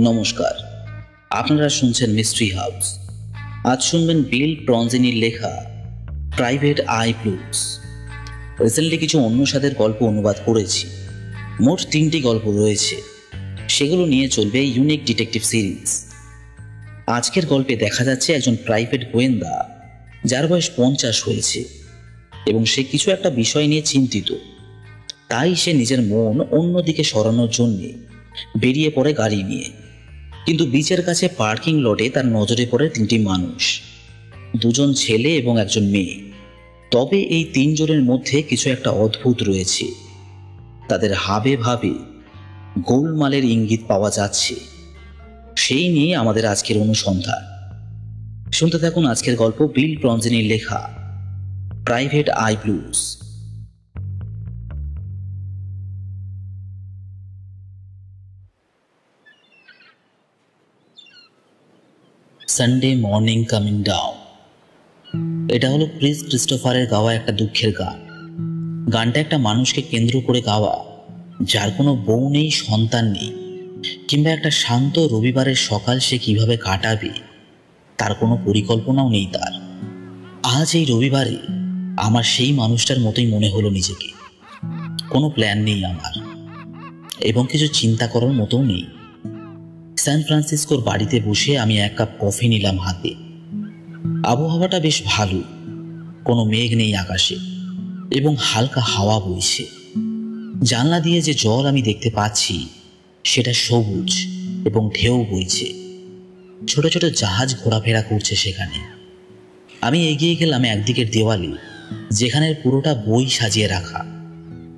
নমস্কার, আপনারা শুনছেন মিস্ট্রি হাউস। আজ শুনবেন বিল ব্রনজিনির লেখা প্রাইভেট আই ব্লুজ। রিসেন্টলি কিছু অন্য স্বাদের গল্প অনুবাদ করেছি। মোট 3টি গল্প রয়েছে, সেগুলো নিয়ে চলবে ইউনিক ডিটেকটিভ সিরিজ। আজকের গল্পে দেখা যাচ্ছে একজন প্রাইভেট গোয়েন্দা যার বয়স 50 হয়েছে এবং সে কিছু একটা বিষয় নিয়ে চিন্তিত। তাই সে নিজের মন অন্যদিকে সরানোর জন্যে বেরিয়ে পড়ে গাড়ি নিয়ে। কিন্তু বিচের কাছে পার্কিং লটে তার নজরে পড়ে 3টি মানুষ, 2জন ছেলে এবং একজন মেয়ে। তবে এই 3 জনের মধ্যে কিছু একটা অদ্ভুত রয়েছে। তাদের হাবে ভাবে গোলমালের ইঙ্গিত পাওয়া যাচ্ছে। সেই নিয়ে আমাদের আজকের অনুসন্ধান। শুনতে থাকুন আজকের গল্প বিল ব্রনজিনির লেখা private I blues. Sunday morning coming down. এটা হলো ক্রিস ক্রিস্টোফারের গাওয়া একটা দুঃখের গান। গানটা একটা মানুষকে কেন্দ্র করে গাওয়া, যার কোনো বউ নেই, সন্তান নেই, কিংবা একটা শান্ত রবিবারের সকাল সে কিভাবে কাটাবে তার কোনো পরিকল্পনাও নেই তার। আজ এই রবিবারে আমার সেই মানুষটার মতোই মনে হলো নিজেকে। কোনো প্ল্যান নেই আমার, এবং কিছু চিন্তা করার মতোও নেই। সান ফ্রান্সিসকোর বাড়িতে বসে আমি 1 কাপ কফি নিলাম হাতে। আবহাওয়াটা বেশ ভালো, কোনো মেঘ নেই আকাশে এবং হালকা হাওয়া বইছে। জানলা দিয়ে যে জল আমি দেখতে পাচ্ছি সেটা সবুজ এবং ঢেউ বইছে। ছোট ছোট জাহাজ ঘোরাফেরা করছে সেখানে। আমি এগিয়ে গেলাম একদিকের দেওয়ালে, যেখানে পুরোটা বই সাজিয়ে রাখা।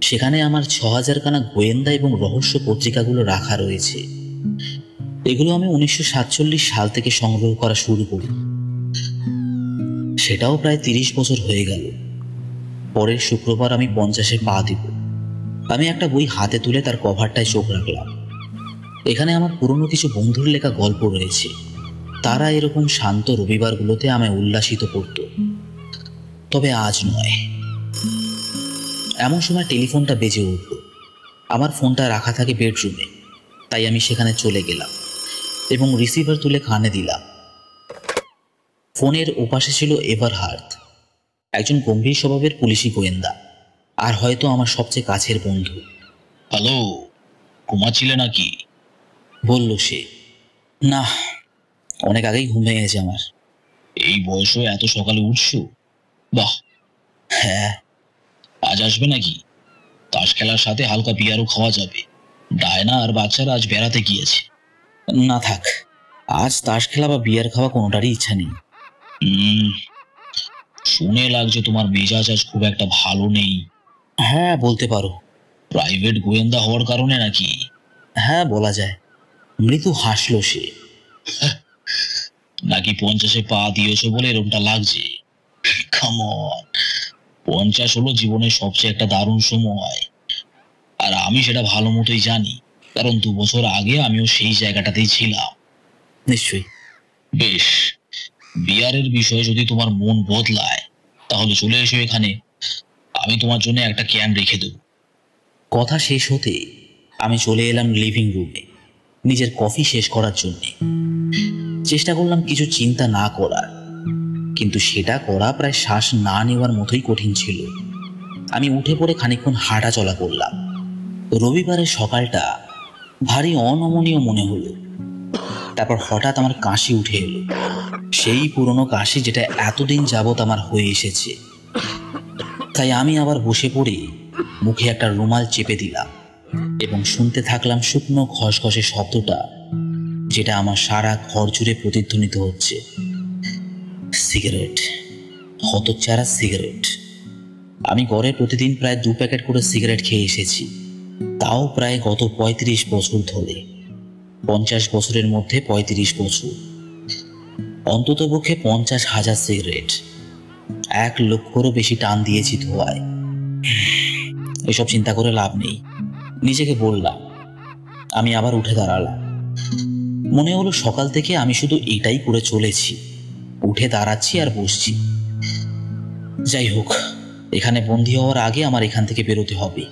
সেখানে আমার 6000 খানা গোয়েন্দা এবং রহস্য পত্রিকাগুলো রাখা রয়েছে। এগুলো আমি 1947 সাল থেকে সংগ্রহ করা শুরু করি। সেটাও প্রায় 30 বছর হয়ে গেল। পরের শুক্রবার আমি 50-এ পা দিব। আমি একটা বই হাতে তুলে তার কভারটায় চোখ রাখলাম। এখানে আমার পুরনো কিছু বন্ধুর লেখা গল্প রয়েছে। তারা এরকম শান্ত রবিবারগুলোতে আমায় উল্লাসিত করত। তবে আজ নয়। এমন সময় টেলিফোনটা বেজে উঠল। আমার ফোনটা রাখা থাকে বেডরুমে, তাই আমি সেখানে চলে গেলাম এবং রিসিভার তুলে কানে দিলাম। ফোনের ওপাশে ছিল এভারহার্থ, একজন গম্ভীর স্বভাবের পুলিশি গোয়েন্দা, আর হয়তো আমার সবচেয়ে কাছের বন্ধু। হ্যালো, ঘুমাচ্ছিলে নাকি? বলল সে। না, অনেক আগেই ঘুম ভেঙে গেছে আমার। এই বয়সে এত সকালে উঠছো? বাহ। হ্যাঁ। আজ আসবে নাকি? তাস খেলার সাথে হালকা বিয়ারও খাওয়া যাবে। ডায়না আর বাচ্চারা আজ বেড়াতে গিয়েছে। না থাক, আজ তাস খেলা বা বিয়ার খাওয়া কোনোটারই ইচ্ছা নেই। শুনে লাগছে তোমার মেজাজ আজ খুব একটা ভালো নেই। হ্যাঁ, বলতে পারো। প্রাইভেট গোয়েন্দা হওয়ার কারণে নাকি? হ্যাঁ, বলা যায়। মৃদু হাসল সে। নাকি 50-এ পা দিয়েছো বলে এরকমটা লাগছে? কাম অন, 50 হলো জীবনের সবচেয়ে একটা দারুণ সময়, আর আমি সেটা ভালো মতোই জানি, কারণ 2 বছর আগে আমিও সেই জায়গাটাতেই ছিলাম। নিশ্চয়ই। বেশ, বিয়ারের বিষয়ে যদি তোমার মন বদলায় তাহলে চলে এসো এখানে। আমি তোমার জন্য একটা ক্যান রেখে দেব। কথা শেষ হতে আমি চলে এলাম লিভিং রুমে নিজের কফি শেষ করার জন্য। চেষ্টা করলাম কিছু চিন্তা না করার, কিন্তু সেটা করা প্রায় শ্বাস না নেওয়ার মতোই কঠিন ছিল। আমি উঠে পড়ে খানিকক্ষণ হাঁটা চলা করলাম। রবিবারের সকালটা ভারী অনমনীয় মনে হলো। তারপর হঠাৎ আমার কাশি উঠে এলো, সেই পুরনো কাশি যেটা এতদিন যাবৎ আমার হয়ে এসেছে। তাই আমি আবার বসে পড়ে মুখে একটা রুমাল চেপে দিলাম এবং শুনতে থাকলাম শুকনো খসখসে শব্দটা, যেটা আমার সারা ঘর জুড়ে প্রতিধ্বনিত হচ্ছে। সিগারেট, হতচ্ছাড়া সিগারেট। আমি গড়ে প্রতিদিন প্রায় 2 প্যাকেট করে সিগারেট খেয়ে এসেছি, তাও প্রায় গত 35 বছর ধরে। 50 বছরের মধ্যে 35 বছর, অন্ততপক্ষে 50,000 সিগারেট। 1 লক্ষেরও বেশি টান দিয়েছি ধোয়ায়। এসব চিন্তা করে লাভ নেই, নিজেকে বললাম। আমি আবার উঠে দাঁড়ালাম। মনে হলো সকাল থেকে আমি শুধু এটাই করে চলেছি, উঠে দাঁড়াচ্ছি আর বসছি। যাই হোক, এখানে বন্দী হওয়ার আগে আমার এখান থেকে বেরোতে হবে।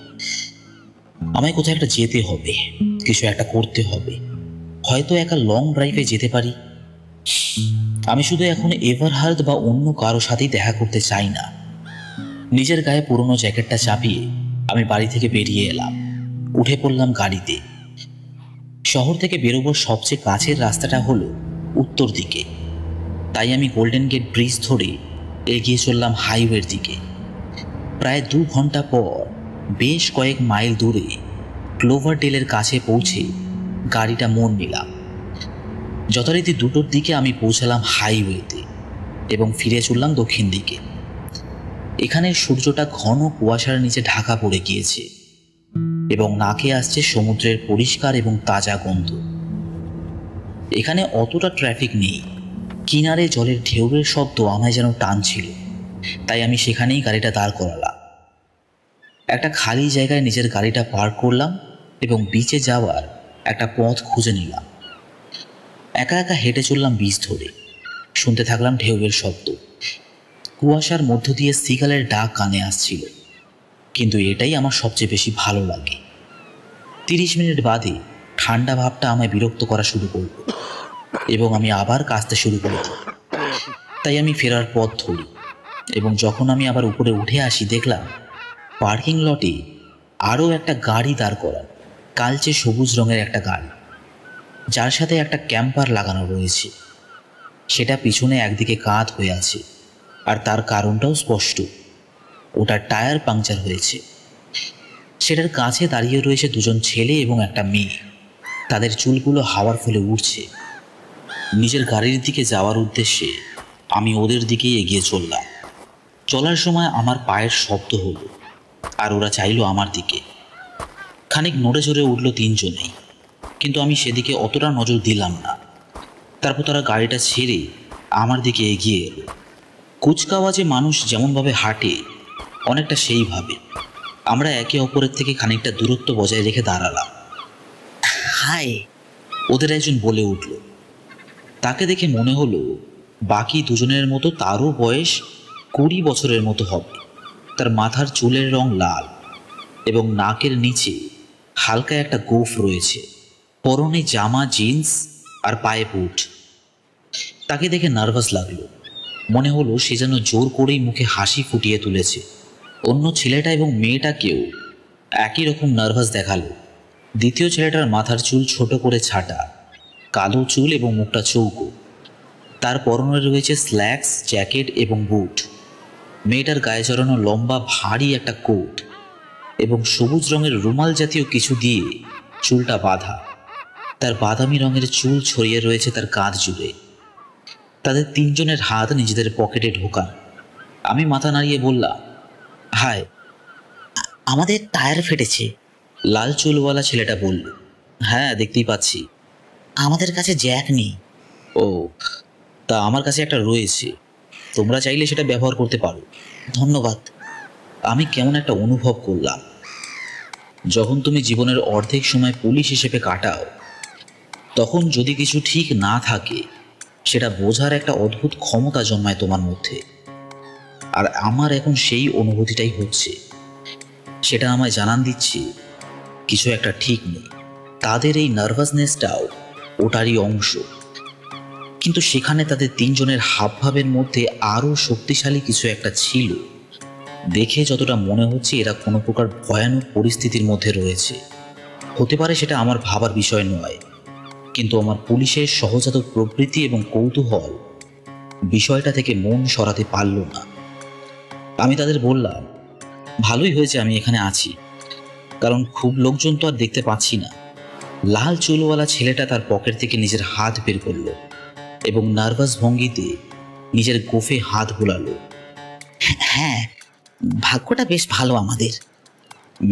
আমায় কোথাও একটা যেতে হবে, কিছু একটা করতে হবে। হয়তো একা লং ড্রাইভে যেতে পারি। আমি শুধু এখন এভারহার্ড বা অন্য কারো সাথেই দেখা করতে চাই না। নিজের গায়ে পুরনো জ্যাকেটটা চাপিয়ে আমি বাড়ি থেকে বেরিয়ে এলাম। উঠে পড়লাম গাড়িতে। শহর থেকে বেরোবার সবচেয়ে কাছের রাস্তাটা হলো উত্তর দিকে, তাই আমি গোল্ডেন গেট ব্রিজ ধরে এগিয়ে চললাম হাইওয়ের দিকে। প্রায় 2 ঘন্টা পর বেশ কয়েক মাইল দূরে ক্লোভারডেলের কাছে পৌঁছে গাড়িটা মোড় নিলাম। যথারীতি 2টোর দিকে আমি পৌঁছালাম হাইওয়েতে এবং ফিরে চললাম দক্ষিণ দিকে। এখানে সূর্যটা ঘন কুয়াশার নিচে ঢাকা পড়ে গিয়েছে এবং নাকে আসছে সমুদ্রের পরিষ্কার এবং তাজা গন্ধ। এখানে অতটা ট্রাফিক নেই। কিনারে জলের ঢেউয়ের শব্দ আমায় যেন টানছিল, তাই আমি সেখানেই গাড়িটা দাঁড় করালাম। একটা খালি জায়গায় নিজের গাড়িটা পার্ক করলাম এবং বিচে যাওয়ার একটা পথ খুঁজে নিলাম। একা একা হেঁটে চললাম বিচ ধরে, শুনতে থাকলাম ঢেউয়ের শব্দ। কুয়াশার মধ্য দিয়ে সিগালের ডাক কানে আসছিল, কিন্তু এটাই আমার সবচেয়ে বেশি ভালো লাগে। 30 মিনিট বাদে ঠান্ডা ভাবটা আমায় বিরক্ত করা শুরু করল এবং আমি আবার কাঁচতে শুরু করে দিই। তাই আমি ফেরার পথ ধরি এবং যখন আমি আবার উপরে উঠে আসি দেখলাম পার্কিং লটে আরও একটা গাড়ি দাঁড় করা, কালচে সবুজ রঙের একটা গাড়ি, যার সাথে একটা ক্যাম্পার লাগানো রয়েছে। সেটা পিছনে একদিকে কাঁধ হয়ে আছে, আর তার কারণটাও স্পষ্ট। ওটার টায়ার পাংচার হয়েছে। সেটার কাছে দাঁড়িয়ে রয়েছে 2জন ছেলে এবং একটা মেয়ে। তাদের চুলগুলো হাওয়ার ফলে উড়ছে। নিজের গাড়ির দিকে যাওয়ার উদ্দেশ্যে আমি ওদের দিকেই এগিয়ে চললাম। চলার সময় আমার পায়ের শব্দ হলো, আর ওরা চাইলো আমার দিকে। খানিক নড়ে চড়ে উঠল 3জনেই, কিন্তু আমি সেদিকে অতটা নজর দিলাম না। তারপর তারা গাড়িটা ছেড়ে আমার দিকে এগিয়ে এলো। কুচকাওয়াজে মানুষ যেমনভাবে হাঁটে, অনেকটা সেইভাবে আমরা একে অপরের থেকে খানিকটা দূরত্ব বজায় রেখে দাঁড়ালাম। হাই, ওদের একজন বলে উঠল। তাকে দেখে মনে হলো বাকি 2জনের মতো তারও বয়স 20 বছরের মতো হবে। তার মাথার চুলের রং লাল এবং নাকের নিচে হালকা একটা গোফ রয়েছে। পরনে জামা, জিন্স আর পায়ে বুট। তাকে দেখে নার্ভাস লাগলো। মনে হলো সে যেন জোর করেই মুখে হাসি ফুটিয়ে তুলেছে। অন্য ছেলেটা এবং মেয়েটাকেও একই রকম নার্ভাস দেখালো। দ্বিতীয় ছেলেটার মাথার চুল ছোট করে ছাটা, কালো চুল এবং মুখটা চৌকো। তার পরনে রয়েছে স্ল্যাক্স, জ্যাকেট এবং বুট। মেয়েটার গায়ে জড়ানো লম্বা ভারী একটা কোট এবং সবুজ রঙের রুমাল জাতীয় কিছু দিয়ে চুলটা বাঁধা। তার বাদামি রঙের চুল ছড়িয়ে রয়েছে তার কাঁধ জুড়ে। তাদের 3জনের হাত নিজেদের পকেটে ঢোকান। আমি মাথা নাড়িয়ে বললাম, হাই। আমাদের টায়ার ফেটেছে, লাল চুলওয়ালা ছেলেটা বলল। হ্যাঁ, দেখতেই পাচ্ছি। আমাদের কাছে জ্যাক নেই। ও, তা আমার কাছে একটা রয়েছে, তোমরা চাইলে সেটা ব্যবহার করতে পারো। ধন্যবাদ। আমি কেমন একটা অনুভব করলাম। যখন তুমি জীবনের অর্ধেক সময় পুলিশ হিসেবে কাটাও, তখন যদি কিছু ঠিক না থাকে সেটা বোঝার একটা অদ্ভুত ক্ষমতা জন্মায় তোমার মধ্যে। আর আমার এখন সেই অনুভূতিটাই হচ্ছে। সেটা আমায় জানান দিচ্ছে কিছু একটা ঠিক নেই। তাদের এই নার্ভাসনেসটাও ওটারই অংশ, কিন্তু সেখানে তাদের 3জনের হাবভাবের মধ্যে আরও শক্তিশালী কিছু একটা ছিল। দেখে যতটা মনে হচ্ছে এরা কোনো প্রকার ভয়ানক পরিস্থিতির মধ্যে রয়েছে। হতে পারে সেটা আমার ভাবার বিষয় নয়, কিন্তু আমার পুলিশের সহজাত প্রবৃত্তি এবং কৌতূহল বিষয়টা থেকে মন সরাতে পারল না। আমি তাদের বললাম, ভালোই হয়েছে আমি এখানে আছি, কারণ খুব লোকজন তো আর দেখতে পাচ্ছি না। লাল চুলওয়ালা ছেলেটা তার পকেট থেকে নিজের হাত বের করলো এবং নার্ভাস ভঙ্গিতে নিজের গোফে হাত বুলালো। হ্যাঁ, ভাগ্যটা বেশ ভালো আমাদের।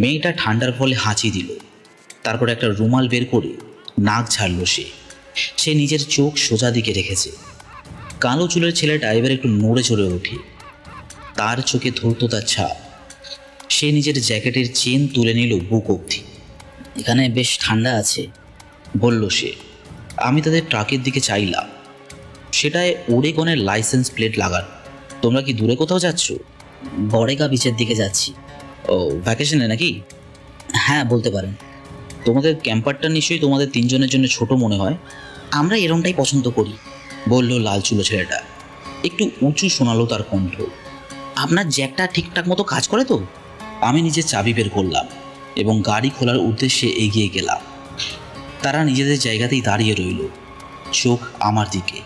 মেয়েটা ঠান্ডার ফলে হাঁচি দিল। তারপর একটা রুমাল বের করে নাক ঝাড়ল। সে নিজের চোখ সোজা দিকে রেখেছে। কালো চুলের ছেলেটা এবার একটু নড়ে চড়ে ওঠে। তার চোখে ধূর্ততার ছাপ। সে নিজের জ্যাকেটের চেন তুলে নিল বুক অবধি। এখানে বেশ ঠান্ডা আছে, বলল সে। আমি তাদের ট্রাকের দিকে চাইলাম। সেটায় ওরেগনের লাইসেন্স প্লেট লাগানো। তোমরা কি দূরে কোথাও যাচ্ছ? বড়েগা বিচের দিকে যাচ্ছি। ও, ভ্যাকেশনে নাকি? হ্যাঁ, বলতে পারেন। তোমাদের ক্যাম্পারটা নিশ্চয়ই তোমাদের তিনজনের জন্য ছোট মনে হয়। আমরা এরমটাই পছন্দ করি, বলল লাল চুলো ছেলেটা। একটু উঁচু শোনালো তার কণ্ঠ। আপনার জ্যাকটা ঠিকঠাক মতো কাজ করে তো? আমি নিজের চাবি বের করলাম এবং গাড়ি খোলার উদ্দেশ্যে এগিয়ে গেলাম। তারা নিজেদের জায়গাতেই দাঁড়িয়ে রইল, চোখ আমার দিকে।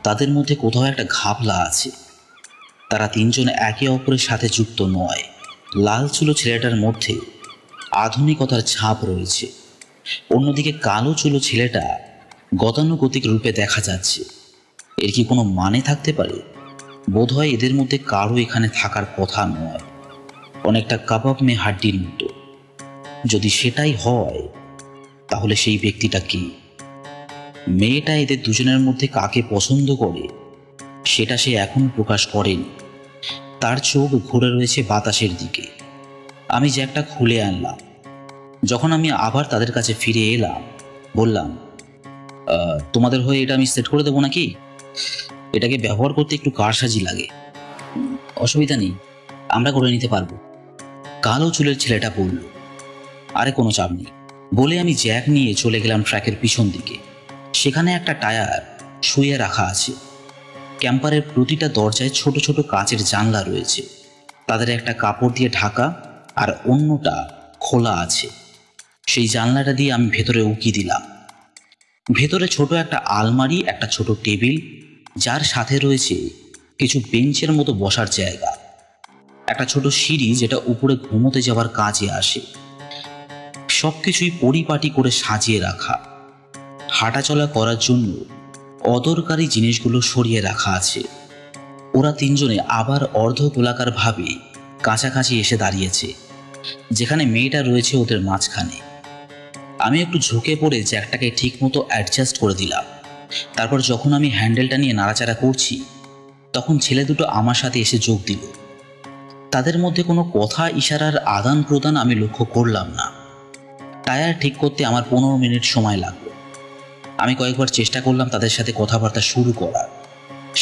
তাদের মধ্যে কোথাও একটা ঘাবলা আছে। তারা তিনজন একে অপরের সাথে যুক্ত নয়। লাল চুলো ছেলেটার মধ্যে আধুনিকতার ছাপ রয়েছে, অন্যদিকে কালো চুলো ছেলেটা গতানুগতিক রূপে দেখা যাচ্ছে। এর কি কোনো মানে থাকতে পারে? বোধহয় এদের মধ্যে কারো এখানে থাকার কথা নয়, অনেকটা কাবাব মে হাড্ডির মতো। যদি সেটাই হয়, তাহলে সেই ব্যক্তিটা কি? মেয়েটা এদের দুজনের মধ্যে কাকে পছন্দ করে সেটা সে এখনো প্রকাশ করেনি। তার চোখ ঘুরে রয়েছে বাতাসের দিকে। আমি জ্যাকটা খুলে আনলাম। যখন আমি আবার তাদের কাছে ফিরে এলাম, বললাম, তোমাদের হয়ে এটা আমি সেট করে দেবো নাকি? এটাকে ব্যবহার করতে একটু কারসাজি লাগে। অসুবিধা নেই, আমরা করে নিতে পারবো, কালো চুলের ছেলেটা বলল। আরে কোনো চাপ নেই, বলে আমি জ্যাক নিয়ে চলে গেলাম ট্র্যাকের পিছন দিকে। সেখানে একটা টায়ার শুয়ে রাখা আছে। ক্যাম্পারের প্রতিটা দরজায় ছোট ছোট কাচের জানলা রয়েছে, তাদের একটা কাপড় দিয়ে ঢাকা আর অন্যটা খোলা আছে। সেই জানলাটা দিয়ে আমি ভেতরে উকি দিলাম। ভেতরে ছোট একটা আলমারি, একটা ছোট টেবিল, যার সাথে রয়েছে কিছু বেঞ্চের মতো বসার জায়গা, একটা ছোট সিঁড়ি যেটা উপরে ঘুমোতে যাওয়ার কাজে আসে। সবকিছুই পরিপাটি করে সাজিয়ে রাখা। হাঁটাচলা করার জন্য অদরকারি জিনিসগুলো সরিয়ে রাখা আছে। ওরা তিনজনে আবার অর্ধ গোলাকার ভাবে কাছাকাছি এসে দাঁড়িয়েছে, যেখানে মেয়েটা রয়েছে ওদের মাঝখানে। আমি একটু ঝুঁকে পড়ে জ্যাকটাকে ঠিক মতো অ্যাডজাস্ট করে দিলাম। তারপর যখন আমি হ্যান্ডেলটা নিয়ে নাড়াচাড়া করছি, তখন ছেলে দুটো আমার সাথে এসে যোগ দিল। তাদের মধ্যে কোনো কথা ইশারার আদান প্রদান আমি লক্ষ্য করলাম না। টায়ার ঠিক করতে আমার 15 মিনিট সময় লাগলো। আমি কয়েকবার চেষ্টা করলাম তাদের সাথে কথাবার্তা শুরু করার,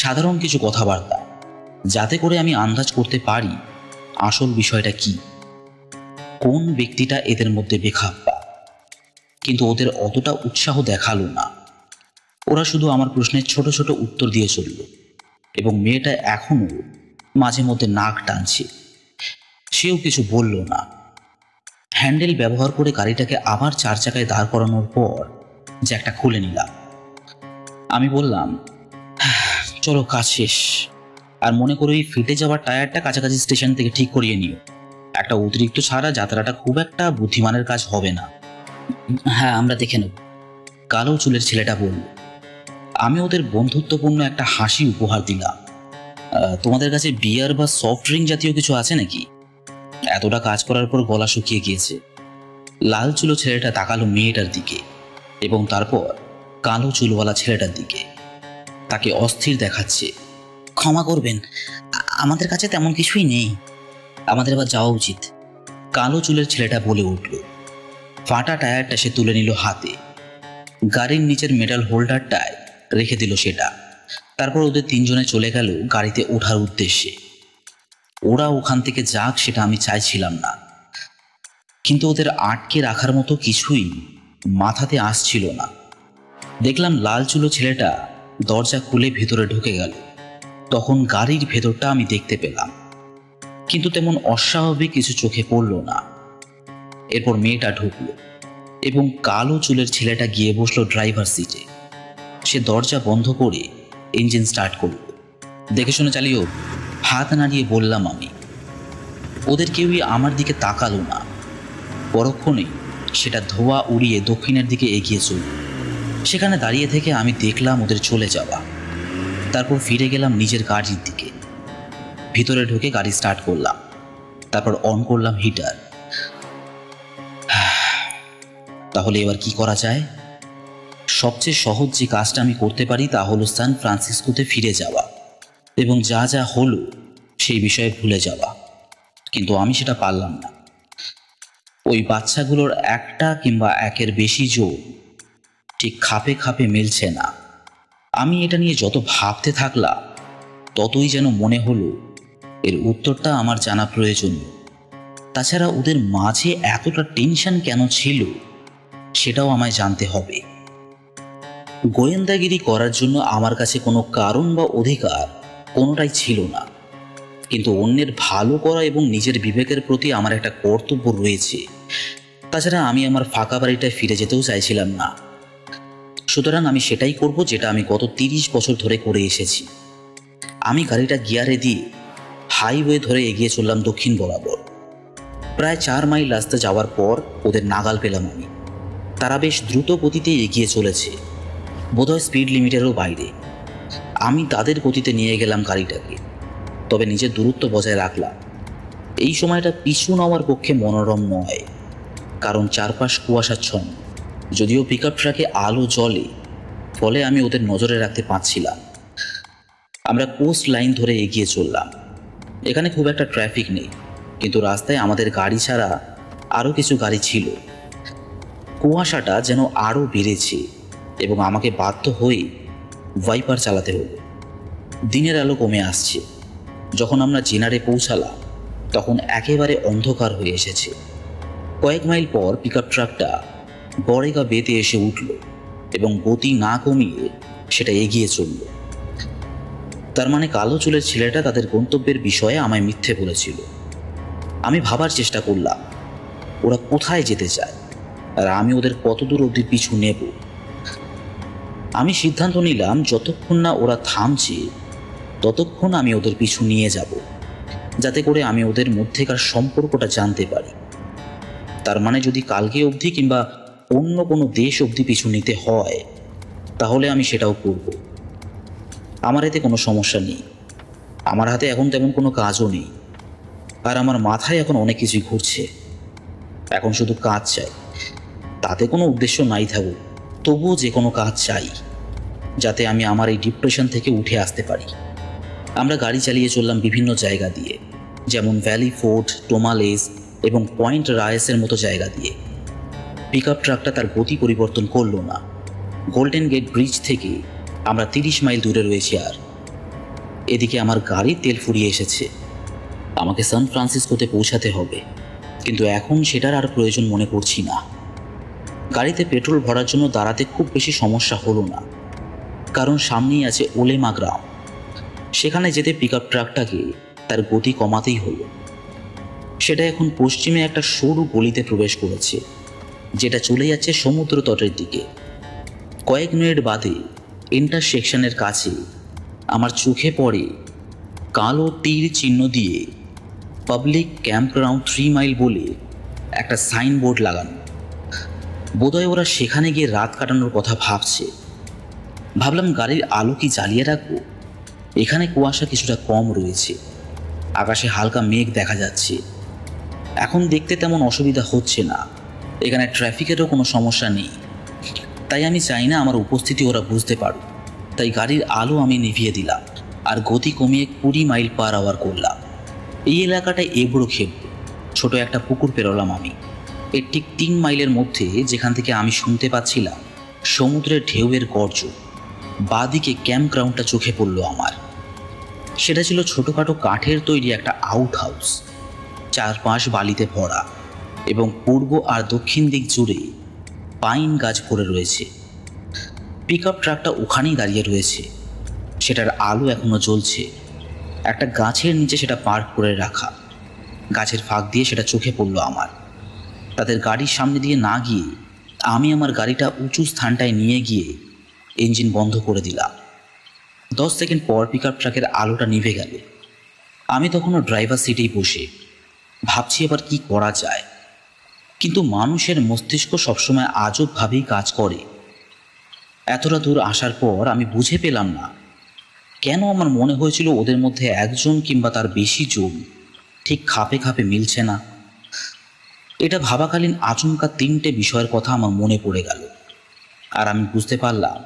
সাধারণ কিছু কথাবার্তা, যাতে করে আমি আন্দাজ করতে পারি আসল বিষয়টা কি, কোন ব্যক্তিটা এদের মধ্যে বেখাপ্পা। কিন্তু ওদের অতটা উৎসাহ দেখালো না। ওরা শুধু আমার প্রশ্নের ছোট ছোট উত্তর দিয়ে চলল, এবং মেয়েটা এখনো মাঝে মধ্যে নাক টানছে। সেও কিছু বলল না। হ্যান্ডেল ব্যবহার করে গাড়িটাকে আবার 4 চাকায় দাঁড় করানোর পর জ্যাকটা খুলে নিলাম। আমি বললাম, চলো কাজ শেষ, আর মনে করো এই ফেটে যাওয়ার টায়ারটা কাছাকাছি স্টেশন থেকে ঠিক করিয়ে নিও। একটা অতিরিক্ত ছাড়া যাত্রাটা খুব একটা বুদ্ধিমানের কাজ হবে না। হ্যাঁ, আমরা দেখে নেব, কালো চুলের ছেলেটা বলল। আমি ওদের বন্ধুত্বপূর্ণ একটা হাসি উপহার দিলাম। তোমাদের কাছে বিয়ার বা সফট ড্রিঙ্ক জাতীয় কিছু আছে নাকি? এতটা কাজ করার পর গলা শুকিয়ে গিয়েছে। লাল চুলো ছেলেটা তাকালো মেয়েটার দিকে এবং তারপর কালো চুলওয়ালা ছেলেটার দিকে। তাকে অস্থির দেখাচ্ছে। ক্ষমা করবেন, আমাদের কাছে তেমন কিছুই নেই, আমাদের এবার যাওয়া উচিত, কালো চুলের ছেলেটা বলে উঠল। ফাটা টায়ারটা সে তুলে নিল হাতে, গাড়ির নিচের মেটাল হোল্ডারটায় রেখে দিল সেটা। তারপর ওদের তিনজনে চলে গেল গাড়িতে ওঠার উদ্দেশ্যে। ওরা ওখান থেকে যাক সেটা আমি চাইছিলাম না, কিন্তু ওদের আটকে রাখার মতো কিছুই মাথাতে আসছিল না। দেখলাম লাল চুলো ছেলেটা দরজা খুলে ভেতরে ঢুকে গেল। তখন গাড়ির ভেতরটা আমি দেখতে পেলাম, কিন্তু তেমন অস্বাভাবিক কিছু চোখে পড়ল না। এরপর মেয়েটা ঢুকলো এবং কালো চুলের ছেলেটা গিয়ে বসলো ড্রাইভার সিটে। সে দরজা বন্ধ করে ইঞ্জিন স্টার্ট করল। দেখে শুনে চালিও, হাত নাড়িয়ে বললাম আমি। ওদের কেউই আমার দিকে তাকালো না। পরক্ষণে সেটা ধোঁয়া উড়িয়ে দক্ষিণের দিকে এগিয়ে চলল। সেখানে দাঁড়িয়ে থেকে আমি দেখলাম ওদের চলে যাওয়া। তারপর ফিরে গেলাম নিজের গাড়ির দিকে। ভিতরে ঢুকে গাড়ি স্টার্ট করলাম, তারপর অন করলাম হিটার। তাহলে এবার কি করা যায়? সবচেয়ে সহজ যে কাজটা আমি করতে পারি তা হলো সান ফ্রান্সিসকোতে ফিরে যাওয়া এবং যা যা হলো সেই বিষয়ে ভুলে যাওয়া। কিন্তু আমি সেটা পারলাম না। ওই বাচ্চাগুলোর একটা কিংবা একের বেশি জোর ঠিক খাপে খাপে মিলছে না। আমি এটা নিয়ে যত ভাবতে থাকলাম, ততই যেন মনে হলো এর উত্তরটা আমার জানা প্রয়োজনীয়। তাছাড়া ওদের মাঝে এতটা টেনশন কেন ছিল সেটাও আমায় জানতে হবে। গোয়েন্দাগিরি করার জন্য আমার কাছে কোনো কারণ বা অধিকার কোনোটাই ছিল না, কিন্তু অন্যের ভালো করা এবং নিজের বিবেকের প্রতি আমার একটা কর্তব্য রয়েছে। তাছাড়া আমি আমার ফাঁকা বাড়িটায় ফিরে যেতেও চাইছিলাম না। সুতরাং আমি সেটাই করব যেটা আমি গত 30 বছর ধরে করে এসেছি। আমি গাড়িটা গিয়ারে দিয়ে হাইওয়ে ধরে এগিয়ে চললাম দক্ষিণ বরাবর। প্রায় 4 মাইল রাস্তা যাওয়ার পর ওদের নাগাল পেলাম আমি। তারা বেশ দ্রুত গতিতে এগিয়ে চলেছে, বোধহয় স্পিড লিমিটেরও বাইরে। আমি তাদের গতিতে নিয়ে গেলাম গাড়িটাকে, তবে নিজের দূরত্ব বজায় রাখলাম। এই সময়টা পিছু নেওয়ার পক্ষে মনোরম নয়, কারণ চারপাশ কুয়াশাচ্ছন্ন। যদিও পিকআপ ট্রাকে আলো জ্বলে, ফলে আমি ওদের নজরে রাখতে পারছিলাম। আমরা কোস্ট লাইন ধরে এগিয়ে চললাম। এখানে খুব একটা ট্রাফিক নেই, কিন্তু রাস্তায় আমাদের গাড়ি ছাড়া আরও কিছু গাড়ি ছিল। কুয়াশাটা যেন আরও বেড়েছে এবং আমাকে বাধ্য হয়ে ভাইপার চালাতে হলো। দিনের আলো কমে আসছে। যখন আমরা জেনারে পৌঁছালাম তখন একেবারে অন্ধকার হয়ে এসেছে। কয়েক মাইল পর পিকআপ ট্রাকটা বড়েগা বেতে এসে উঠল এবং গতি না কমিয়ে সেটা এগিয়ে চলল। তার মানে কালো চুলের ছেলেটা তাদের গন্তব্যের বিষয়ে আমায় মিথ্যে বলেছিল। আমি ভাবার চেষ্টা করলাম ওরা কোথায় যেতে চায় আর আমি ওদের কত দূর অবধি পিছু নেব। আমি সিদ্ধান্ত নিলাম যতক্ষণ না ওরা থামছে ততক্ষণ আমি ওদের পিছু নিয়ে যাব, যাতে করে আমি ওদের মধ্যেকার সম্পর্কটা জানতে পারি। তার মানে যদি কালকে অবধি কিংবা অন্য কোনো দেশ অবধি পিছু নিতে হয় তাহলে আমি সেটাও করব। আমার এতে কোনো সমস্যা নেই। আমার হাতে এখন তেমন কোনো কাজও নেই, আর আমার মাথায় এখন অনেক কিছুই ঘুরছে। এখন শুধু কাজ চাই, তাতে কোনো উদ্দেশ্য নাই থাকুক, তবুও যে কোনো কাজ চাই, যাতে আমি আমার এই ডিপ্রেশন থেকে উঠে আসতে পারি। আমরা গাড়ি চালিয়ে চললাম বিভিন্ন জায়গা দিয়ে, যেমন ভ্যালি ফোর্ট, টোমালেস এবং পয়েন্ট রায়েসের মতো জায়গা দিয়ে। পিকআপ ট্রাকটা তার গতি পরিবর্তন করলো না। গোল্ডেন গেট ব্রিজ থেকে আমরা 30 মাইল দূরে রয়েছি। আর এদিকে আমার গাড়ির তেল ফুরিয়ে এসেছে। আমাকে সান ফ্রান্সিসকোতে পৌঁছাতে হবে, কিন্তু এখন সেটার আর প্রয়োজন মনে করছি না। গাড়িতে পেট্রোল ভরার জন্য দাঁড়াতে খুব বেশি সমস্যা হলো না, কারণ সামনেই আছে ওলেমা গ্রাম। সেখানে যেতে পিকআপ ট্রাকটাকে তার গতি কমাতেই হলো। সেটা এখন পশ্চিমে একটা সরু গলিতে প্রবেশ করেছে, যেটা চলে যাচ্ছে সমুদ্র তটের দিকে। কয়েক মিনিট বাদে ইন্টারসেকশনের কাছে আমার চোখে পড়ে কালো তীর চিহ্ন দিয়ে পাবলিক ক্যাম্প গ্রাউন্ড 3 মাইল বলে একটা সাইনবোর্ড লাগানো। বোধহয় ওরা সেখানে গিয়ে রাত কাটানোর কথা ভাবছে। ভাবলাম গাড়ির আলো কি জ্বালিয়ে রাখবো। এখানে কুয়াশা কিছুটা কম রয়েছে, আকাশে হালকা মেঘ দেখা যাচ্ছে। এখন দেখতে তেমন অসুবিধা হচ্ছে না, এখানে ট্রাফিকেরও কোনো সমস্যা নেই। তাই আমি চাই না আমার উপস্থিতি ওরা বুঝতে পারুক। তাই গাড়ির আলো আমি নিভিয়ে দিলাম আর গতি কমিয়ে 20 মাইল পার আওয়ার করলাম। এই এলাকাটায় এবড়ো খেবড়ো ছোট একটা পুকুর পেরোলাম আমি। এর ঠিক 3 মাইলের মধ্যে, যেখান থেকে আমি শুনতে পাচ্ছিলাম সমুদ্রের ঢেউয়ের গর্জন, বাঁদিকে ক্যাম্প গ্রাউন্ডটা চোখে পড়ল আমার। সেটা ছিল ছোটোখাটো কাঠের তৈরি একটা আউট হাউস, চারপাশ বালিতে ভরা এবং পূর্ব আর দক্ষিণ দিক জুড়ে পাইন গাছ ভরে রয়েছে। পিকআপ ট্রাকটা ওখানেই দাঁড়িয়ে রয়েছে, সেটার আলো এখনো জ্বলছে। একটা গাছের নিচে সেটা পার্ক করে রাখা। গাছের ফাঁক দিয়ে সেটা চোখে পড়লো আমার। তাদের গাড়ির সামনে দিয়ে না গিয়ে আমি আমার গাড়িটা উঁচু স্থানটায় নিয়ে গিয়ে ইঞ্জিন বন্ধ করে দিলাম। 10 সেকেন্ড পর পিকআপ ট্রাকের আলোটা নিভে গেল। আমি তখনও ড্রাইভার সিটেই বসে ভাবছি এবার কি করা যায়। কিন্তু মানুষের মস্তিষ্ক সবসময় আজবভাবেই কাজ করে। এতটা দূর আসার পর আমি বুঝে পেলাম না কেন আমার মনে হয়েছিল ওদের মধ্যে একজন কিংবা তার বেশি জন ঠিক খাপে খাপে মিলছে না। এটা ভাবাকালীন আচমকা 3টে বিষয়ের কথা আমার মনে পড়ে গেল, আর আমি বুঝতে পারলাম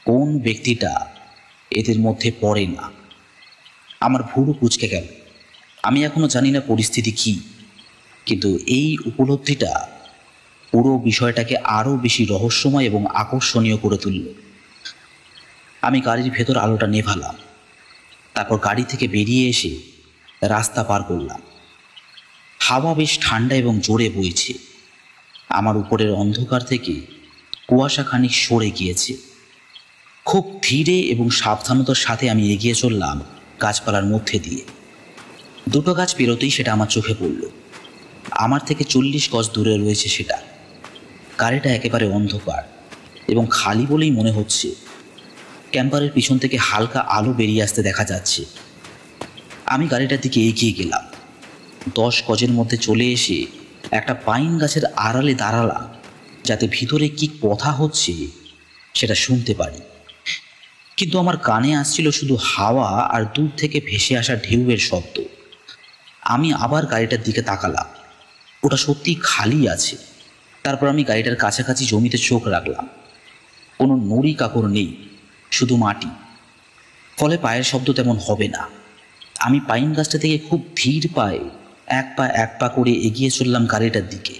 কোন ব্যক্তিটা এদের মধ্যে পড়ে না। আমার ভুরু কুঁচকে গেল। আমি এখনো জানি না পরিস্থিতি কী, কিন্তু এই উপলব্ধিটা পুরো বিষয়টাকে আরও বেশি রহস্যময় এবং আকর্ষণীয় করে তুলল। আমি গাড়ির ভেতর আলোটা নেভালাম, তারপর গাড়ি থেকে বেরিয়ে এসে রাস্তা পার করলাম। হাওয়া বেশ ঠান্ডা এবং জোরে বইছে। আমার উপরের অন্ধকার থেকে কুয়াশা খানিক সরে গিয়েছে। খুব ধীরে এবং সাবধানতার সাথে আমি এগিয়ে চললাম গাছপালার মধ্যে দিয়ে। দুটো গাছ পেরোতেই সেটা আমার চোখে পড়ল। আমার থেকে 40 গজ দূরে রয়েছে সেটা। গাড়িটা একেবারে অন্ধকার এবং খালি বলেই মনে হচ্ছে। ক্যাম্পারের পিছন থেকে হালকা আলো বেরিয়ে আসতে দেখা যাচ্ছে। আমি গাড়িটার দিকে এগিয়ে গেলাম। 10 গজের মধ্যে চলে এসে একটা পাইন গাছের আড়ালে দাঁড়ালাম, যাতে ভিতরে কি কথা হচ্ছে সেটা শুনতে পারি। কিন্তু আমার কানে আসছিল শুধু হাওয়া আর দূর থেকে ভেসে আসা ঢেউয়ের শব্দ। আমি আবার গাড়িটার দিকে তাকালাম। ওটা সত্যি খালি আছে। তারপর আমি গাড়িটার কাছাকাছি জমিতে চোখ রাখলাম। কোনো নুড়ি কাকড় নেই, শুধু মাটি। ফলে পায়ের শব্দ তেমন হবে না। আমি পাইন গাছটা থেকে খুব ধীর পায়ে এক পা করে এগিয়ে চললাম গাড়িটার দিকে।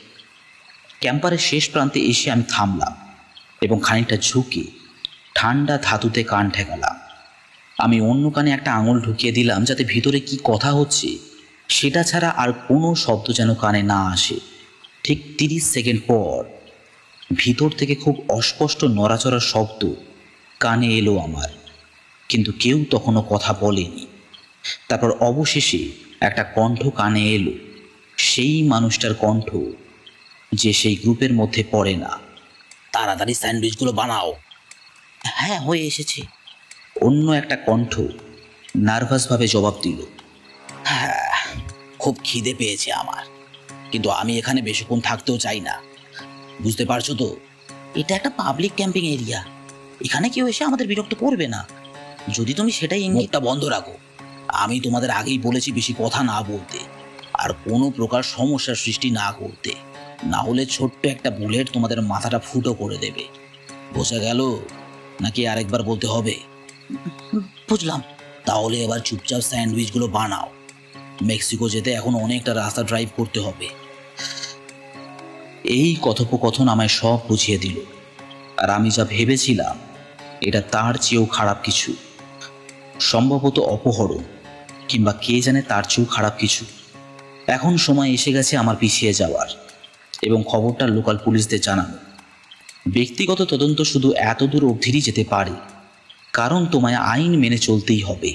ক্যাম্পারের শেষ প্রান্তে এসে আমি থামলাম এবং খানিকটা ঝুঁকে ঠান্ডা ধাতুতে কান ঠেকালাম। আমি অন্য কানে একটা আঙুল ঢুকিয়ে দিলাম, যাতে ভিতরে কি কথা হচ্ছে সেটা ছাড়া আর কোনো শব্দ যেন কানে না আসে। ঠিক 30 সেকেন্ড পর ভিতর থেকে খুব অস্পষ্ট নড়াচড়ার শব্দ কানে এলো আমার, কিন্তু কেউ তখনও কথা বলেনি। তারপর অবশেষে একটা কণ্ঠ কানে এলো, সেই মানুষটার কণ্ঠ যে সেই গ্রুপের মধ্যে পড়ে না। তাড়াতাড়ি স্যান্ডউইচগুলো বানাও। হ্যাঁ, হয়ে এসেছে। অন্য একটা কণ্ঠ নার্ভাসভাবে জবাব দিল। হ্যাঁ, খুব খিদে পেয়েছে আমার, কিন্তু আমি এখানে বেশিক্ষণ থাকতেও চাই না। বুঝতে পারছো তো? এটা একটা পাবলিক ক্যাম্পিং এরিয়া, এখানে কেউ এসে আমাদের বিরক্ত করবে না। যদি তুমি সেটাই মুখটা বন্ধ রাখো। আমি তোমাদের আগেই বলেছি বেশি কথা না বলতে আর কোনো প্রকার সমস্যার সৃষ্টি না করতে, না হলে ছোট্ট একটা বুলেট তোমাদের মাথাটা ফুটো করে দেবে। বোঝা গেল নাকি আরেকবার বলতে হবে? বুঝলাম। তাহলে এবার চুপচাপ স্যান্ডউইচগুলো বানাও। মেক্সিকো যেতে এখন অনেকটা রাস্তা ড্রাইভ করতে হবে। এই কথোপকথন আমায় সব বুঝিয়ে দিল। আর আমি যা ভেবেছিলাম এটা তার চেয়েও খারাপ কিছু, সম্ভবত অপহরণ, কিংবা কে জানে তার চেয়েও খারাপ কিছু। এখন সময় এসে গেছে আমার পিছিয়ে যাওয়ার এবং খবরটা লোকাল পুলিশদের জানানো। ব্যক্তিগত তদন্ত শুধু এত দূর অবধিই যেতে পারে, কারণ তোমায় আইন মেনে চলতেই হবে।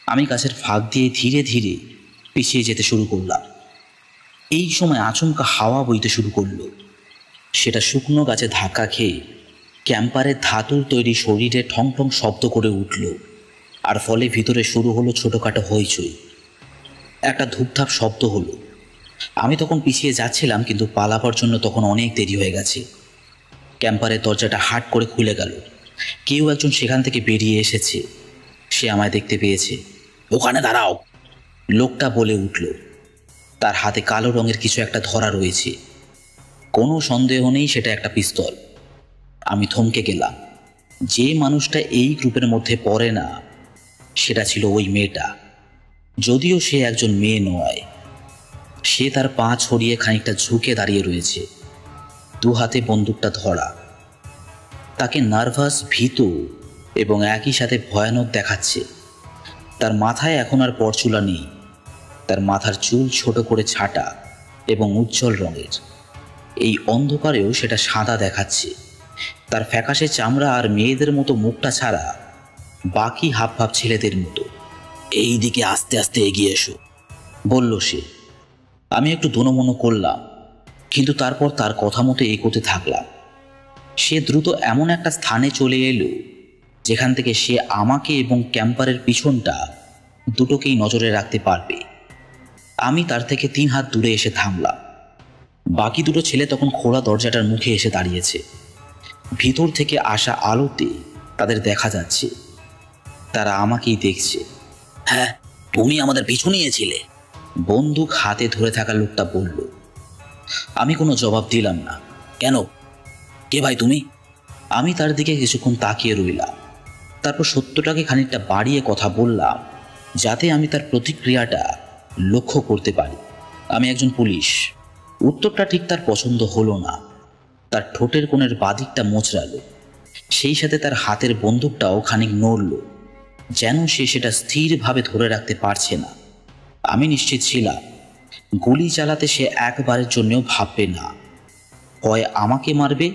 আমি গাছের ফাঁক দিয়ে ধীরে ধীরে পিছিয়ে যেতে শুরু করলাম। এই সময় আচমকা হাওয়া বইতে শুরু করলো। সেটা শুকনো গাছে ধাক্কা খেয়ে ক্যাম্পারের ধাতুর তৈরি শরীরে ঠং ঠং শব্দ করে উঠল, আর ফলে ভিতরে শুরু হলো ছোটোখাটো হইচই। একটা ধূপধাপ শব্দ হলো। আমি তখন পিছিয়ে যাচ্ছিলাম, কিন্তু পালাবার জন্য তখন অনেক দেরি হয়ে গেছে। ক্যাম্পারের দরজাটা হাট করে খুলে গেল। কেউ একজন সেখান থেকে বেরিয়ে এসেছে। সে আমায় দেখতে পেয়েছে। ওখানে দাঁড়াও, লোকটা বলে উঠল। তার হাতে কালো রঙের কিছু একটা ধরা রয়েছে। কোনো সন্দেহ নেই সেটা একটা পিস্তল। আমি থমকে গেলাম। যে মানুষটা এই গ্রুপের মধ্যে পড়ে না সেটা ছিল ওই মেয়েটা। যদিও সে একজন মেয়ে নয়। সে তার পা ছড়িয়ে খানিকটা ঝুঁকে দাঁড়িয়ে রয়েছে, দু হাতে বন্দুকটা ধরা। তাকে নার্ভাস, ভীত এবং একই সাথে ভয়ানক দেখাচ্ছে। তার মাথায় এখন আর পরচুলা নেই। তার মাথার চুল ছোট করে ছাটা এবং উজ্জ্বল রঙের। এই অন্ধকারেও সেটা সাদা দেখাচ্ছে। তার ফ্যাকাশে চামড়া আর মেয়েদের মতো মুখটা ছাড়া বাকি হাবভাব ছেলেদের মতো। এই দিকে আস্তে আস্তে এগিয়ে এসো, বলল সে। আমি একটু দোনমনো করলাম, কিন্তু তারপর তার কথা মতো এগোতে থাকলাম। সে দ্রুত এমন একটা স্থানে চলে এলো যেখান থেকে সে আমাকে এবং ক্যাম্পারের পিছনটা দুটোকেই নজরে রাখতে পারবে। আমি তার থেকে 3 হাত দূরে এসে থামলাম। বাকি দুটো ছেলে তখন খোলা দরজাটার মুখে এসে দাঁড়িয়েছে। ভিতর থেকে আসা আলোতে তাদের দেখা যাচ্ছে। তারা আমাকেই দেখছে। হ্যাঁ, তুমি আমাদের পিছু নিয়েছিলে, বন্দুক হাতে ধরে থাকা লোকটা বলল। আমি কোনো জবাব দিলাম না। কেন? কে ভাই তুমি? আমি তার দিকে কিছুক্ষণ তাকিয়ে রইলাম। তারপর সত্যটাকে খানিকটা বাড়িয়ে কথা বললাম, যাতে আমি তার প্রতিক্রিয়াটা লক্ষ্য করতে পারি। আমি একজন পুলিশ। উত্তরটা ঠিক তার পছন্দ হলো না। তার ঠোঁটের কোণের বাদিকটা মোচড়ালো। সেই সাথে তার হাতের বন্দুকটাও খানিক নড়ল, যেন সে সেটা স্থিরভাবে ধরে রাখতে পারছে না। আমি নিশ্চিত ছিলাম গুলি চালাতে সে একবারের জন্যও ভাববে না। হয় আমাকে মারবে,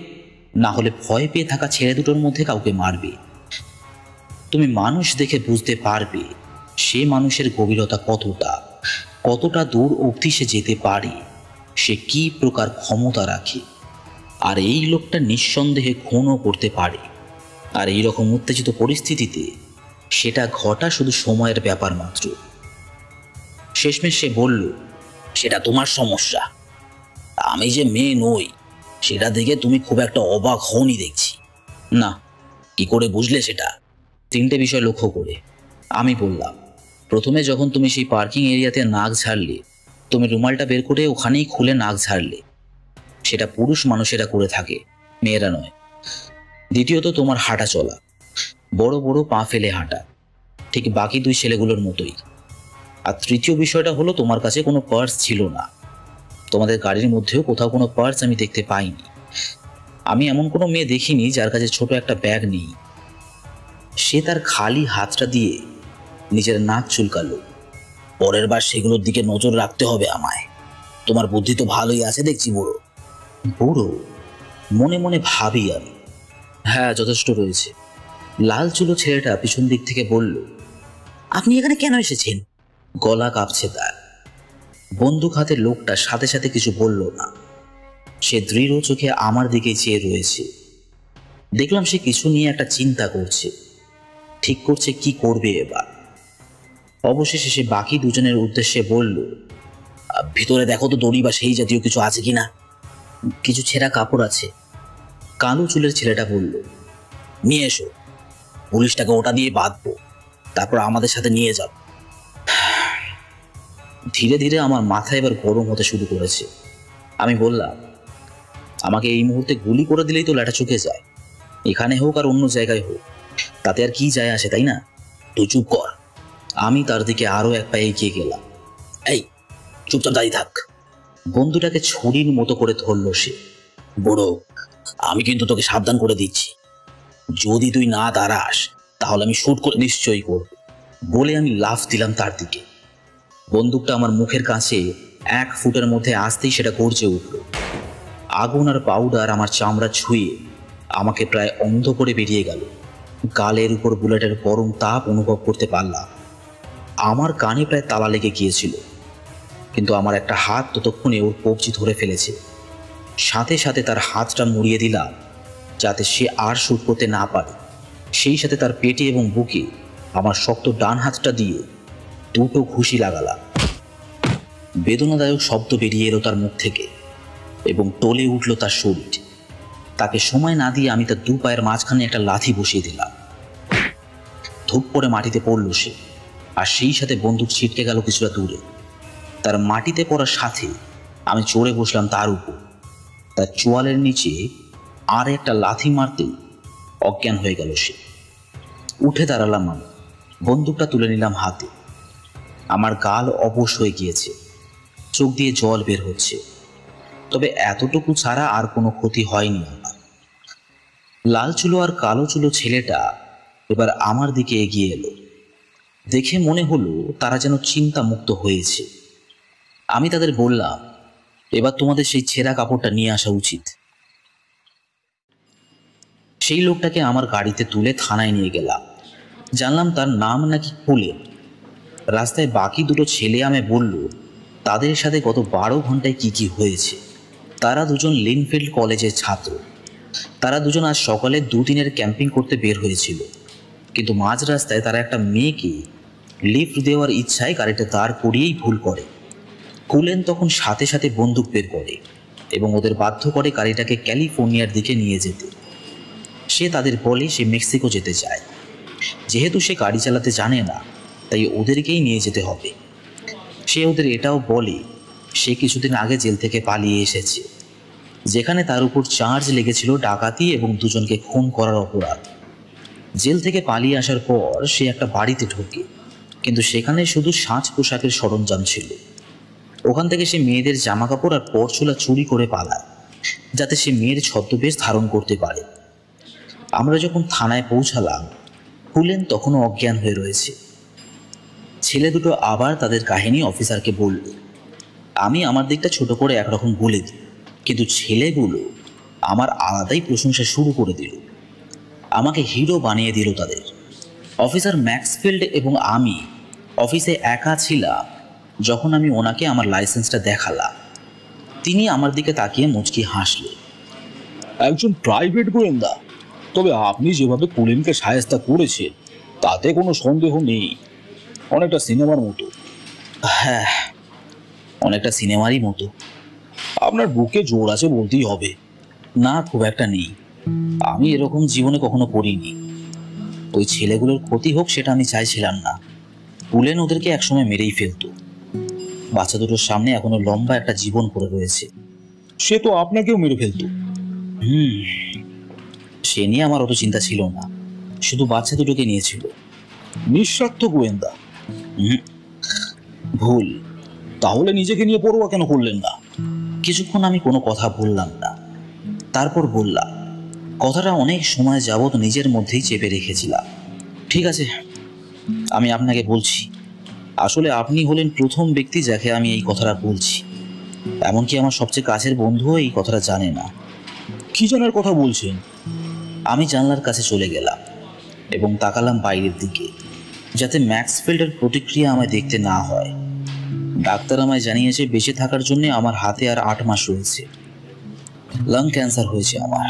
না হলে ভয় পেয়ে থাকা ছেলে দুটোর মধ্যে কাউকে মারবে। তুমি মানুষ দেখে বুঝতে পারবে সে মানুষের গভীরতা কতটা, কতটা দূর অবধি সে যেতে পারে, সে কি প্রকার ক্ষমতা রাখে। আর এই লোকটা নিঃসন্দেহে খুনও করতে পারে। আর এই রকম উত্তেজিত পরিস্থিতিতে সেটা ঘটা শুধু সময়ের ব্যাপার মাত্র। শেষমেশ সে বলল, সেটা তোমার সমস্যা, আমি যে মেয়ে নই সেটা দেখে তুমি খুব একটা অবাক হওনি দেখছি। না, কি করে বুঝলে সেটা? তিনটে বিষয় লক্ষ্য করে। আমি বললাম, প্রথমে যখন তুমি সেই পার্কিং এরিয়াতে নাক ঝাড়লে, তুমি রুমালটা বের করে ওখানেই খুলে নাক ঝাড়লে। সেটা পুরুষ মানুষেরা করে থাকে, মেয়েরা নয়। দ্বিতীয়ত, তোমার হাঁটা চলা, বড় বড় পা ফেলে হাঁটা, ঠিক বাকি দুই ছেলেগুলোর মতোই। আর তৃতীয় বিষয়টা হলো, তোমার কাছে কোনো পার্স ছিল না। তোমাদের গাড়ির মধ্যেও কোথাও কোনো পার্স আমি দেখতে পাইনি। আমি এমন কোনো মেয়ে দেখিনি যার কাছে ছোট একটা ব্যাগ নেই। সে তার খালি হাতটা দিয়ে নিজের নাক চুলকালো। পরের বার সেগুলোর দিকে নজর রাখতে হবে আমায়। তোমার বুদ্ধি তো ভালোই আছে দেখছি বুড়ো। বুড়ো? মনে মনে ভাবি আমি। হ্যাঁ, যথেষ্ট রয়েছে। লাল চুলো ছেলেটা পিছন দিক থেকে বলল, আপনি এখানে কেন এসেছেন? গলা কাঁপছে তার। বন্দুক হাতে লোকটা সাথে সাথে কিছু বলল না। সে দৃঢ় চোখে আমার দিকে চেয়ে রয়েছে। দেখলাম সে কিছু নিয়ে একটা চিন্তা করছে, ঠিক করছে কি করবে এবার। অবশেষে সে বাকি দুজনের উদ্দেশ্যে বলল, ভিতরে দেখো তো দড়ি বা সেই জাতীয় কিছু আছে কিনা। কিছু ছেঁড়া কাপড় আছে, কালো চুলের ছেলেটা বলল। নিয়ে এসো, পুলিশটাকে ওটা দিয়ে বাঁধবো, তারপর আমাদের সাথে নিয়ে যাব। ধীরে ধীরে আমার মাথা এবার গরম হতে শুরু করেছে। আমি বললাম, আমাকে এই মুহূর্তে গুলি করে দিলেই তো ল্যাটা চুকে যায়, এখানে হোক আর অন্য জায়গায় হোক, তাতে আর কি যায় আসে, তাই না? তুই চুপ কর। আমি তার দিকে আরো এক পা এগিয়ে গেলাম। এই, চুপচাপ দাঁড়িয়ে থাক। বন্ধুটাকে ছুরির মতো করে ধরল সে। বড়, আমি কিন্তু তোকে সাবধান করে দিচ্ছি, যদি তুই না দাঁড়াস তাহলে আমি শুট করে নিশ্চয়ই করব, বলে আমি লাফ দিলাম তার দিকে। বন্দুকটা আমার মুখের কাছে 1 ফুটের মধ্যে আসতেই সেটা গর্জে উঠল। আগুন আর পাউডার আমার চামড়া ছুঁয়ে আমাকে প্রায় অন্ধ করে বেরিয়ে গেল। গালের উপর বুলেটের গরম তাপ অনুভব করতে পারলাম। আমার কানে প্রায় তালা লেগে গিয়েছিল, কিন্তু আমার একটা হাত ততক্ষণে ওর কবজি ধরে ফেলেছে। সাথে সাথে তার হাতটা মুড়িয়ে দিলাম যাতে সে আর শুট করতে না পারে। সেই সাথে তার পেটে এবং বুকে আমার শক্ত ডান হাতটা দিয়ে 2টো ঘুষি লাগালাম। বেদনাদায়ক শব্দ বেরিয়ে এলো তার মুখ থেকে এবং টলে উঠল তার শরীর। তাকে সময় না দিয়ে আমি তার 2 পায়ের মাঝখানে একটা লাথি বসিয়ে দিলাম। ধূপ করে মাটিতে পড়ল সে, আর সেই সাথে বন্দুক ছিটকে গেল কিছুটা দূরে। তার মাটিতে পড়ার সাথে আমি চড়ে বসলাম তার উপর। তার চোয়ালের নিচে আর একটা লাথি মারতেই অজ্ঞান হয়ে গেল সে। উঠে দাঁড়ালাম আমি, বন্দুকটা তুলে নিলাম হাতে। আমার গাল অবশ হয়ে গিয়েছে, চোখ দিয়ে জল বের হচ্ছে, তবে এতটুকু ছাড়া আর কোনো ক্ষতি হয়নি আমার। লাল চুলো আর কালো চুলো ছেলেটা এবার আমার দিকে এগিয়ে এলো। দেখে মনে হলো তারা যেন চিন্তা মুক্ত হয়েছে। আমি তাদের বললাম, এবার তোমাদের সেই ছেঁড়া কাপড়টা নিয়ে আসা উচিত। সেই লোকটাকে আমার গাড়িতে তুলে থানায় নিয়ে গেলাম। জানলাম তার নাম নাকি কুলেন। রাস্তায় বাকি 2টো ছেলে আমায় বলল তাদের সাথে গত 12 ঘন্টায় কি কি হয়েছে। তারা দুজন লিনফিল্ড কলেজের ছাত্র। তারা দুজন আজ সকালে 2 দিনের ক্যাম্পিং করতে বের হয়েছিল, কিন্তু মাঝ রাস্তায় তারা একটা মেয়েকে লিফট দেওয়ার ইচ্ছায় গাড়িটা দাঁড় করিয়েই ভুল করে। কুলেন তখন সাথে সাথে বন্দুক বের করে এবং ওদের বাধ্য করে গাড়িটাকে ক্যালিফোর্নিয়ার দিকে নিয়ে যেতে। সে তাদের বলে সে মেক্সিকো যেতে চায়। যেহেতু সে গাড়ি চালাতে জানে না, তাই ওদেরকেই নিয়ে যেতে হবে। সে ওদের এটাও বলে সে কিছুদিন আগে জেল থেকে পালিয়ে এসেছে, যেখানে তার উপর চার্জ লেগেছিল ডাকাতি এবং 2জনকে খুন করার অপরাধ। জেল থেকে পালিয়ে আসার পর সে একটা বাড়িতে ঢোকে, কিন্তু সেখানে শুধু সাজ পোশাকের সরঞ্জাম ছিল। ওখান থেকে সে মেয়েদের জামা কাপড় আর পরচুলা চুরি করে পালায়, যাতে সে মেয়ের ছদ্মবেশ ধারণ করতে পারে। আমরা যখন থানায় পৌঁছালাম, কুলেন তখনও অজ্ঞান হয়ে রয়েছে। ছেলে দুটো আবার তাদের কাহিনী অফিসারকে বলল। আমি আমার দিকটা ছোট করে একরকম বলে দিই। কিন্তু ছেলেগুলো আমার আলাদাই প্রশংসা শুরু করে দিল, আমাকে হিরো বানিয়ে দিল তাদের। অফিসার ম্যাক্সফিল্ড এবং আমি অফিসে একা ছিলাম যখন আমি ওনাকে আমার লাইসেন্সটা দেখালাম। তিনি আমার দিকে তাকিয়ে মুচকি হাসলেন। একজন প্রাইভেট গোয়েন্দা, তবে আপনি যেভাবে কুলিনকে সায়স্তা করেছেন তাতে কোনো সন্দেহ নেই, অনেকটা সিনেমার মতো। হ্যাঁ, অনেকটা সিনেমারই মতো। আপনার বুকে জোর আছে বলতেই হবে। না, খুব একটা নেই। আমি এরকম জীবনে কখনো করিনি। ওই ছেলেগুলোর ক্ষতি হোক সেটা আমি চাইছিলাম না। পুলেন ওদেরকে একসময় মেরেই ফেলতো। বাচ্চা দুটোর সামনে এখনো লম্বা একটা জীবন পড়ে রয়েছে। সে তো আপনাকেও মেরে ফেলতো। সে নিয়ে আমার অত চিন্তা ছিল না, শুধু বাচ্চা দুটোকে নিয়েছিল। নিঃস্বার্থ গোয়েন্দা। হুম, ভুল। তাহলে নিজেকে নিয়ে পড়ুয়া কেন করলেন না? কিছুক্ষণ আমি কোনো কথা বললাম না, তারপর বললাম, কথাটা অনেক সময় যাবৎ নিজের মধ্যেই চেপে রেখেছিলাম। ঠিক আছে, আমি আপনাকে বলছি। আসলে আপনি হলেন প্রথম ব্যক্তি যাকে আমি এই কথাটা বলছি। এমনকি আমার সবচেয়ে কাছের বন্ধুও এই কথাটা জানে না। কি জানার কথা বলছেন? আমি জানলার কাছে চলে গেলাম এবং তাকালাম বাইরের দিকে, যাতে ম্যাক্সফিল্ডের প্রতিক্রিয়া আমায় দেখতে না হয়। ডাক্তার আমায় জানিয়েছে বেঁচে থাকার জন্য আমার হাতে আর 8 মাস রয়েছে। লাং ক্যান্সার হয়েছে আমার।